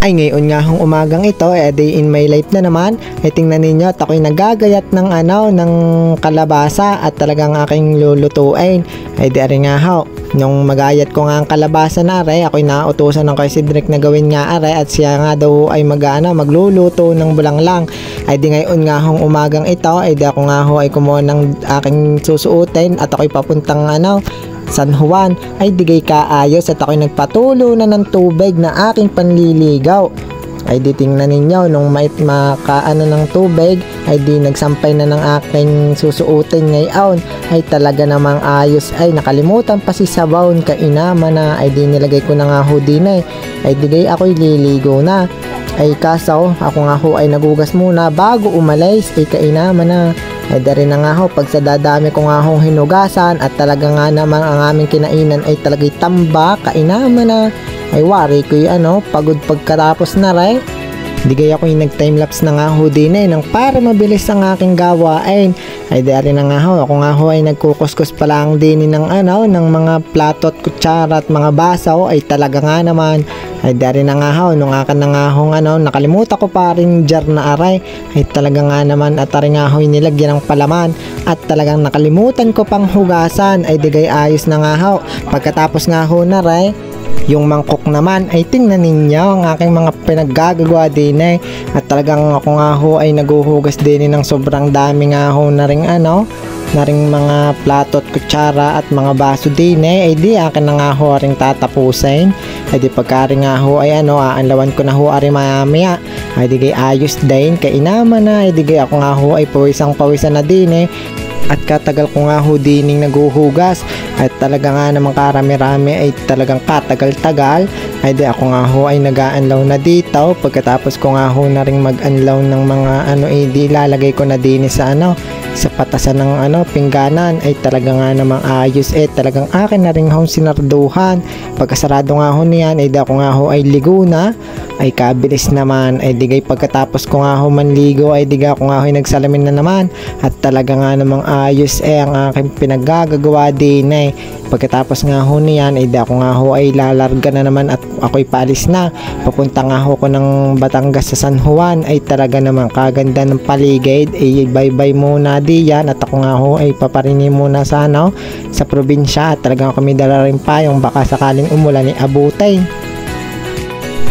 Ay ngayon nga hong umagang ito, day in my life na naman. Ay tingnan ninyo at ako'y nagagayat ng ng kalabasa at talagang aking lulutuin. Ay di rin nga ho, nung magayat ko nga ang kalabasa na aray, ako'y nautusan ng kay Cedric na gawin nga aray at siya nga daw ay magluluto ng bulanglang. Ay di ngayon nga hong umagang ito, ay di ako nga ho ay kumuha ng aking susuotin at ako'y papuntang San Juan. Ay digay kaayos at ako'y nagpatulo na ng tubig na aking panliligaw. Ay di tingnan ninyo nung makaano ng tubig, ay di nagsampay na ng aking susuotin ngayon. Ay talaga namang ayos, ay nakalimutan pa si sabon kainama na. Ay di nilagay ko na nga ho din ay digay ako'y liligo na. Ay kasaw ako nga ho ay nagugas muna bago umalis, ay kainama na. Ay dari na nga ho, pag sa dadami ko nga hong hinugasan at talaga nga naman ang aming kinainan ay talagay tamba, kainama na. Ay wari ko pagod pagkatapos na rin. Digay ako yung nag-timelapse na nga ho din nang para mabilis ang aking gawain. Ay dari na nga ho, ako nga ho ay nagkukuskus pa lang din ng ng mga plato at kutsara at mga basaw. Ay talaga nga naman, ay dari na nga ho, nung akan na nga ho nakalimutan ko pa rin jar na aray. Ay talaga nga naman at ari nga ho nilagyan ng palaman at talagang nakalimutan ko pang hugasan. Ay digay ayos na nga ho, pagkatapos nga ho na ray, yung mangkok naman ay tingnan ninyo ang aking mga pinaggagawa din at talagang ako nga ho ay naguhugas din ng sobrang dami nga ho na ring na ring mga plato at kutsara at mga baso din ay di akin na nga ho ring tatapusin. Ay di pagkari nga ho ay aanlawan ko na ho ari mamaya. Ay di kay ayos din kainama na. Ay di kay ako nga ho ay pawisan na din at katagal ko nga ho dining naguhugas at talaga nga namang karami-rami ay talagang katagal-tagal. Ay di ako nga ho ay nag-aanlaw na dito. Pagkatapos ko nga ho na ring mag-anlaw ng mga di lalagay ko na din sa sa patasan ng pingganan. Ay talaga nga namang ayos talagang akin na ring ho sinarduhan. Pagkasarado nga ho niyan ay di ako nga ho ay ligo na. Ay kabilis naman. Ay digay pagkatapos ko nga ho manligo ay diga ako nga ho ay nagsalamin na naman at talaga nga namang ayos ang aking pinaggagawa din Pagkatapos nga ho niyan ay di ako nga ho ay lalarga na naman at ako'y paalis na. Papunta nga ho ko ng Batangas sa San Juan. Ay talaga naman kaganda ng paligid. Ay bye-bye muna diyan at ako nga ho ay paparini muna sa sa probinsya at talagang kami dala rin pa yung baka sakaling umulan ni abutay.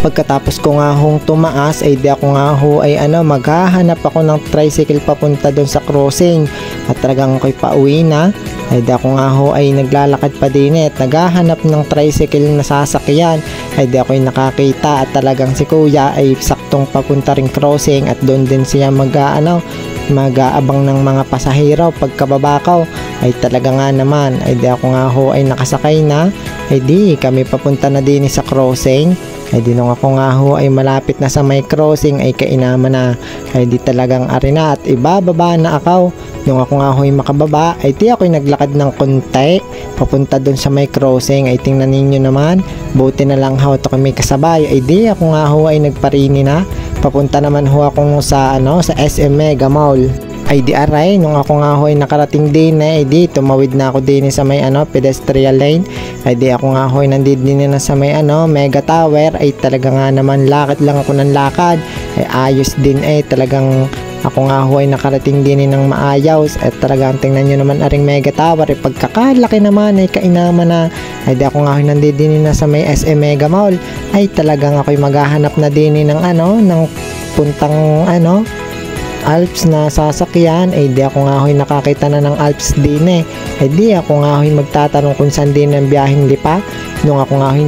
Pagkatapos ko nga hong tumaas ay di ako nga ho ay maghahanap ako ng tricycle papunta doon sa crossing at talagang ako'y pauwi na. Ay di ako nga ho ay naglalakad pa din at naghahanap ng tricycle na sasakyan. Ay di ako'y nakakita at talagang si kuya ay saktong papunta ring crossing at doon din siya mag-aabang ng mga pasahero pagkababa ko. Ay talaga nga naman ay di ako nga ho ay nakasakay na. Ay di kami papunta na din sa crossing. Ay di nung ako nga ho ay malapit na sa may crossing ay kainama na. Ay di talagang arena at ibababa na ako. Nung ako nga ho ay makababa ay di ako'y naglakad ng konti papunta dun sa may crossing. Ay tingnan ninyo naman, buti na lang ho ito kami kasabay. Ay di ako nga ho ay nagparini na. Papunta naman ho ako sa sa SM Mega Mall. Ay di aray, nung ako nga ho ay nakarating din ay di tumawid na ako din sa may pedestrian lane. Ay di ako nga ho ay nandito din na sa may Mega Tower. Ay talaga nga naman lakad lang ako ng lakad. Ay ayos din talagang ako nga ho ay nakarating din ng maayos at talagang tingnan nyo naman aring Mega Tower pagkakalaki naman ay kainama na. Ay di ako nga ho ay nandito din na sa may SM Mega Mall. Ay talagang ako'y maghahanap na din ng ng puntang Alps na sasakyan. Ay di ako nga ho'y nakakita na ng Alps din ay di ako nga ho'y magtatanong kung saan din ang biyaheng Lipa. Nung ako nga ho'y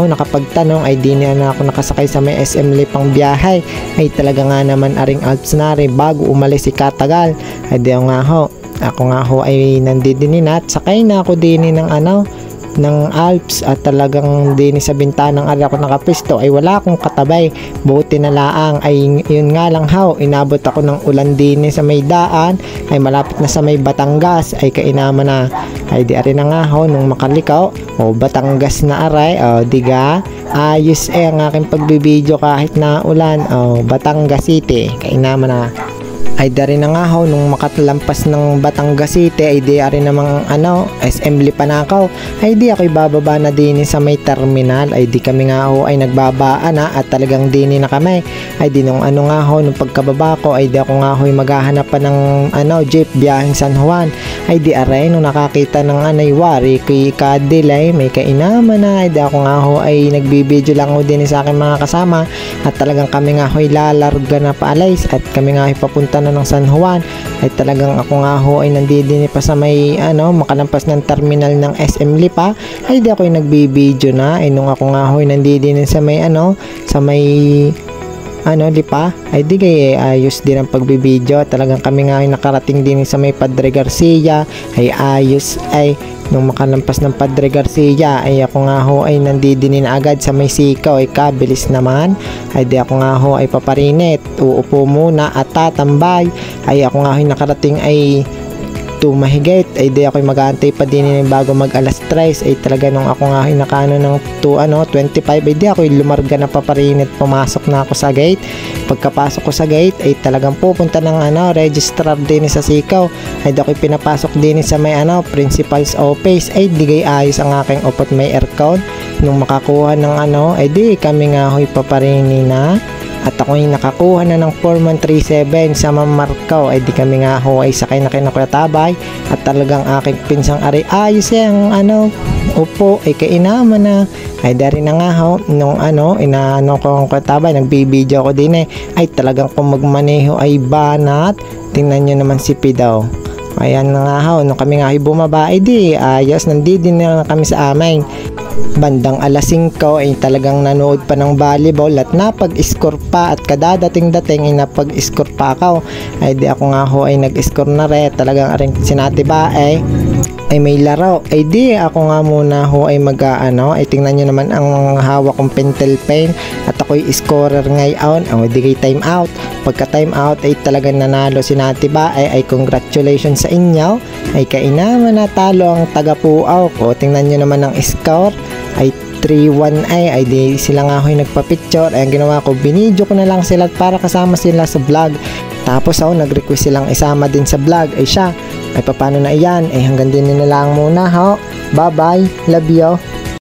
nakapagtanong ay di na ako nakasakay sa may SM Lipang biyahe. Ay talaga nga naman aring Alps na rin bago umalis si Katagal. Ay di ako nga ho ay nandito din at sakay na ako din ng Alps at talagang din sa bintanang ari ako nakapisto ay wala akong katabay. Buti na laang ay yun nga lang inabot ako ng ulan din sa may daan ay malapit na sa may Batangas ay kainama na. Ay di ari na nga nung makalikaw Batangas na aray diga ayos ang aking pagbibideo kahit na ulan Batangas City kainama na. ay dari na nga ho nung makatalampas ng Batangas City ay di ari namang SM Lipanakaw ay di ako'y bababa na din sa may terminal ay di kami nga ho ay nagbabaan at talagang dini na kami ay di nung nga ho nung pagkababa ko ay di ako nga ho ay maghahanap pa ng jeep biyaheng San Juan ay di aray nung nakakita ng wari kay Kadilay may kainaman na ay di ako nga ho ay nagbibideo lang ho din sa aking mga kasama at talagang kami nga ho ay lalarga na paalis at kami nga ho ay papunta na ng San Juan ay talagang ako nga ho ay nandidini pa sa may makalampas ng terminal ng SM Lipa ay di ako ay nagbibideo na ay nung ako nga ho ay nandidini sa may Lipa ay di kay ayos din ang pagbibideo talagang kami nga ay nakarating din sa may Padre Garcia ay ayos ay nung makalampas ng Padre Garcia ay ako nga ho ay nandidinin agad sa may sikaw ay kabilis naman ay di ako nga ho ay paparinit uupo muna at tatambay ay ako nga ho ay nakarating ay mahigit ay di ako'y mag-aantay pa din bago mag alas 3 ay talaga nung ako nga ay nakano ng 25 ay di ako'y lumarga na paparinit pumasok na ako sa gate pagkapasok ko sa gate ay talagang pupunta ng registrar din sa sikaw ay di ako'y pinapasok din sa may principal's office ay di gay ayos ang aking opot may aircon nung makakuha ng ay di kami nga ako'y paparini na at ako'y nakakuha na ng 4137 sa Mamarkaw ay di kami nga ho ay sakay na kinakuyatabay at talagang aking pinsang ari ayos yung upo ay kainaman na ay dari na nga ho nung inaano ko ang kuyatabay nagbibideo ko din ay talagang kung magmaneho ay banat tingnan nyo naman si Pidaw ayan na nga ho nung kami nga ay bumaba ay di ayos nandidin na kami sa amin bandang alas 5 ay talagang nanood pa ng volleyball at napag-score pa at kadadating-dating ay napag-score pa ako ay di ako nga ho ay nag-score na rin talagang aring sinati ba ay may laro ay di ako nga muna ho ay ay tingnan nyo naman ang hawak kong pentel pen at ako'y scorer ngayon di kay time out pagka time out ay talagang nanalo si Nati ba ay congratulations sa inyo ay kainaman na talo ang taga-Puaw ko tingnan nyo naman ang score ay 3-1 ay di sila nga ho'y nagpa-picture ay ang ginawa ko binidyo ko na lang sila para kasama sila sa vlog tapos nag-request silang isama din sa vlog ay siya ay paano na iyan ay hanggang din na lang muna ho bye bye love you